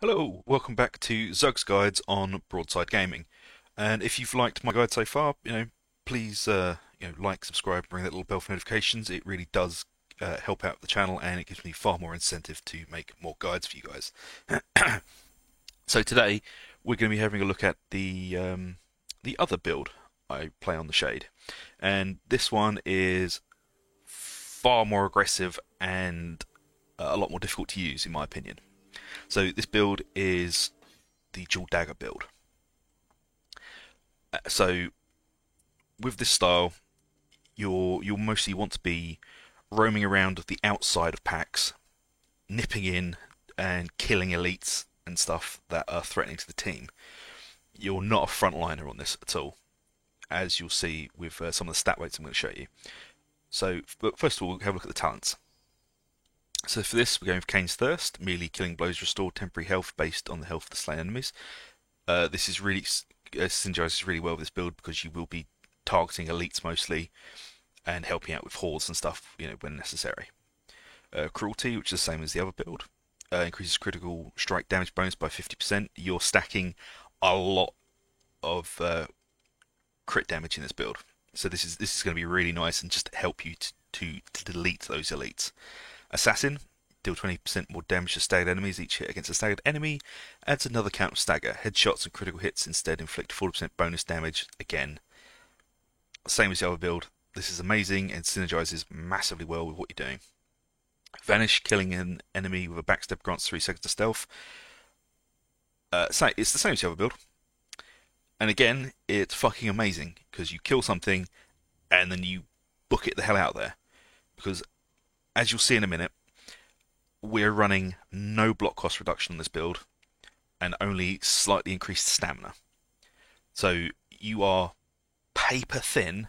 Hello, welcome back to Zug's Guides on Broadside Gaming. And if you've liked my guide so far, please like, subscribe, ring that little bell for notifications. It really does help out the channel, and it gives me far more incentive to make more guides for you guys. So today we're going to be having a look at the other build I play on the Shade, and this one is far more aggressive and a lot more difficult to use, in my opinion. So this build is the dual dagger build. So with this style, you'll mostly want to be roaming around the outside of packs, nipping in and killing elites and stuff that are threatening to the team. You're not a frontliner on this at all, as you'll see with some of the stat weights I'm going to show you. So, but first of all, we'll have a look at the talents. So for this, we're going for Kane's Thirst. Melee killing blows restore temporary health based on the health of the slain enemies. This is really synergizes really well with this build because you will be targeting elites mostly and helping out with hordes and stuff, when necessary. Cruelty, which is the same as the other build, increases critical strike damage bonus by 50%. You're stacking a lot of crit damage in this build, so this is going to be really nice and just help you to delete those elites. Assassin, deal 20% more damage to staggered enemies. Each hit against a staggered enemy adds another count of stagger. Headshots and critical hits instead inflict 40% bonus damage. Again, same as the other build. This is amazing and synergizes massively well with what you're doing. Vanish, killing an enemy with a backstep grants 3 seconds to stealth. So it's the same as the other build. And again, it's fucking amazing because you kill something and then you book it the hell out there. Because as you'll see in a minute, we're running no block cost reduction on this build and only slightly increased stamina. So you are paper thin,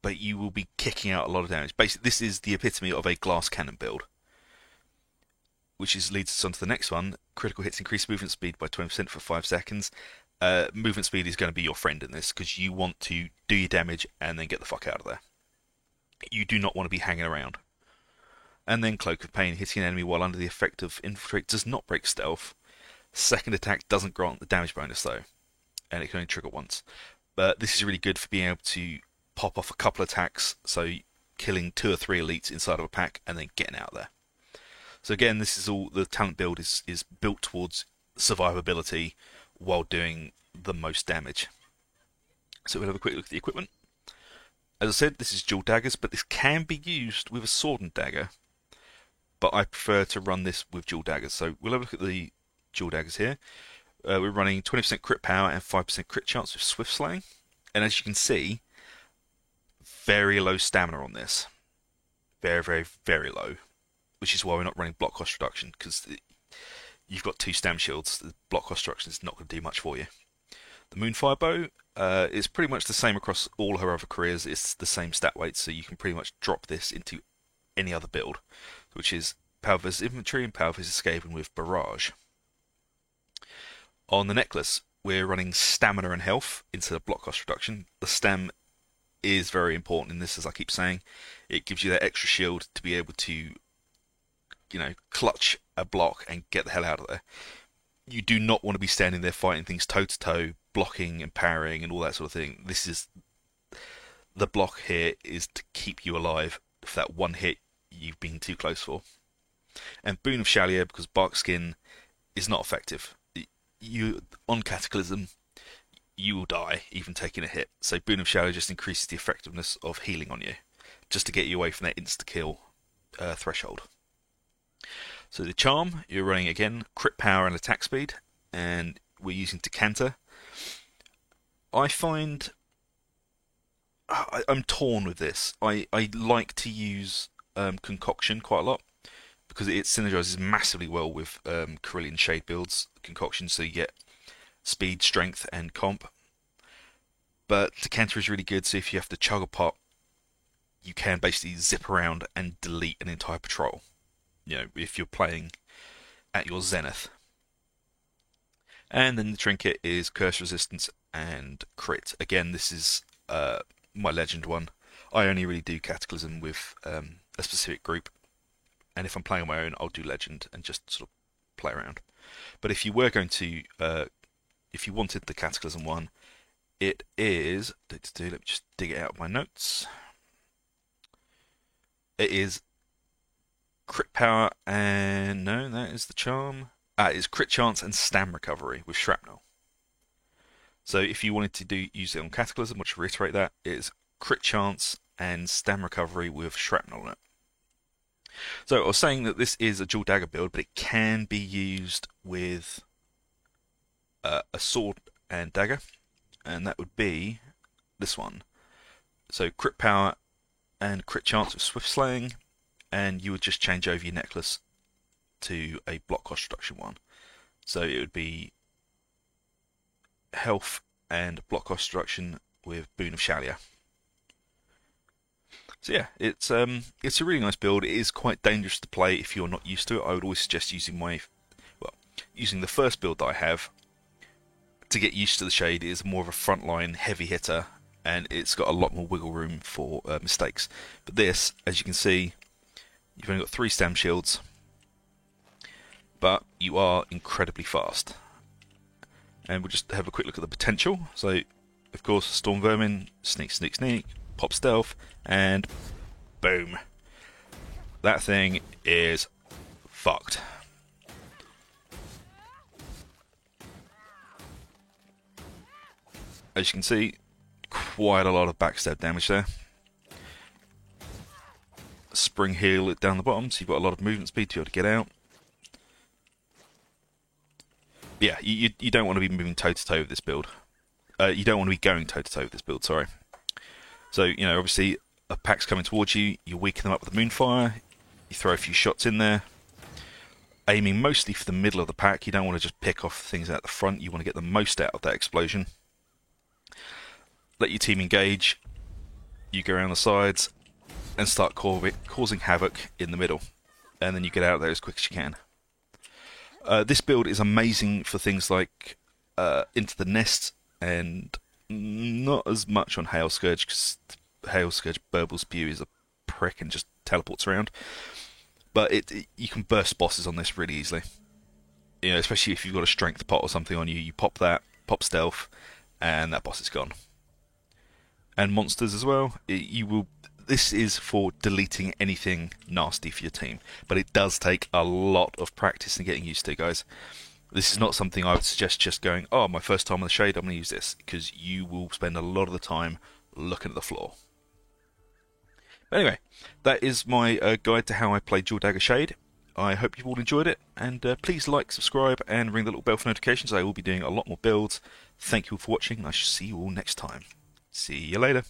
but you will be kicking out a lot of damage. Basically, this is the epitome of a glass cannon build, which leads us on to the next one. Critical hits increase movement speed by 20% for 5 seconds. Movement speed is going to be your friend in this because you want to do your damage and then get the fuck out of there. You do not want to be hanging around. And then Cloak of Pain, hitting an enemy while under the effect of Infiltrate does not break stealth. Second attack doesn't grant the damage bonus though, and it can only trigger once. But this is really good for being able to pop off a couple attacks, so killing 2 or 3 elites inside of a pack and then getting out there. So again, this is all the talent build is built towards survivability while doing the most damage. So we'll have a quick look at the equipment. As I said, this is dual daggers, but this can be used with a sword and dagger. But I prefer to run this with dual daggers. So we'll have a look at the dual daggers here. We're running 20% crit power and 5% crit chance with Swift Slaying. And as you can see, very low stamina on this. Very, very, very low. Which is why we're not running block cost reduction, because you've got 2 stam shields. The block cost reduction is not going to do much for you. The Moonfire Bow is pretty much the same across all her other careers. It's the same stat weight, so you can pretty much drop this into any other build, which is Power vs Infantry and Power vs Skaven with Barrage. On the necklace, we're running stamina and health instead of block cost reduction. The stam is very important in this, as I keep saying. It gives you that extra shield to be able to, clutch a block and get the hell out of there. You do not want to be standing there fighting things toe to toe, blocking and parrying and all that sort of thing. This is the block here is to keep you alive for that one hit you've been too close for. And Boon of Shalier, because Bark Skin is not effective. You on Cataclysm, you will die even taking a hit. So Boon of Shalier just increases the effectiveness of healing on you, just to get you away from that insta kill threshold. So the charm, you're running again crit power and attack speed, and we're using Decanter. I find I'm torn with this. I like to use Concoction quite a lot because it synergizes massively well with Carillion Shade builds. Concoction, so you get speed, strength, and comp. But Decanter is really good, so if you have to chug a pot, you can basically zip around and delete an entire patrol. If you're playing at your zenith. And then the trinket is curse resistance and crit. Again, this is my legend one. I only really do Cataclysm with a specific group, and if I'm playing on my own, I'll do legend and just sort of play around. But if you were going to, if you wanted the Cataclysm one, it is. Let me just dig it out of my notes. It is crit power and no, that is the charm. It is crit chance and stam recovery with shrapnel. So if you wanted to use it on Cataclysm, which reiterate that, it is crit chance and stam recovery with shrapnel on it. So I was saying that this is a dual dagger build, but it can be used with a sword and dagger, and that would be this one. So crit power and crit chance with swift slaying, and you would just change over your necklace to a block cost reduction one. So it would be health and block cost reduction with Boon of Shallya. So yeah, it's a really nice build. It is quite dangerous to play if you're not used to it. I would always suggest using using the first build that I have to get used to the Shade. It is more of a frontline heavy hitter, and it's got a lot more wiggle room for mistakes. But this, as you can see, you've only got 3 stam shields, but you are incredibly fast. And we'll just have a quick look at the potential. So, of course, Storm Vermin, sneak, sneak, sneak, pop stealth, and boom. That thing is fucked. As you can see, quite a lot of backstab damage there. Spring heal down the bottom, so you've got a lot of movement speed to be able to get out. Yeah, you don't want to be moving toe-to-toe with this build. You don't want to be going toe-to-toe with this build, sorry. So, you know, obviously, a pack's coming towards you, you weaken them up with the Moonfire, you throw a few shots in there, aiming mostly for the middle of the pack. You don't want to just pick off things out the front, you want to get the most out of that explosion. Let your team engage, you go around the sides, and start causing havoc in the middle. And then you get out there as quick as you can. This build is amazing for things like Into the Nest, and not as much on Hail Scourge, because Hail Scourge burble spew is a prick and just teleports around. But you can burst bosses on this really easily. You know, especially if you've got a strength pot or something on you, you pop that, pop stealth, and that boss is gone. And monsters as well. This is for deleting anything nasty for your team, but it does take a lot of practice and getting used to, guys. This is not something I would suggest just going, oh, my first time on the Shade, I'm going to use this, because you will spend a lot of the time looking at the floor. But anyway, that is my guide to how I play Dual Dagger Shade. I hope you've all enjoyed it, and please like, subscribe, and ring the little bell for notifications. I will be doing a lot more builds. Thank you all for watching, and I shall see you all next time. See you later.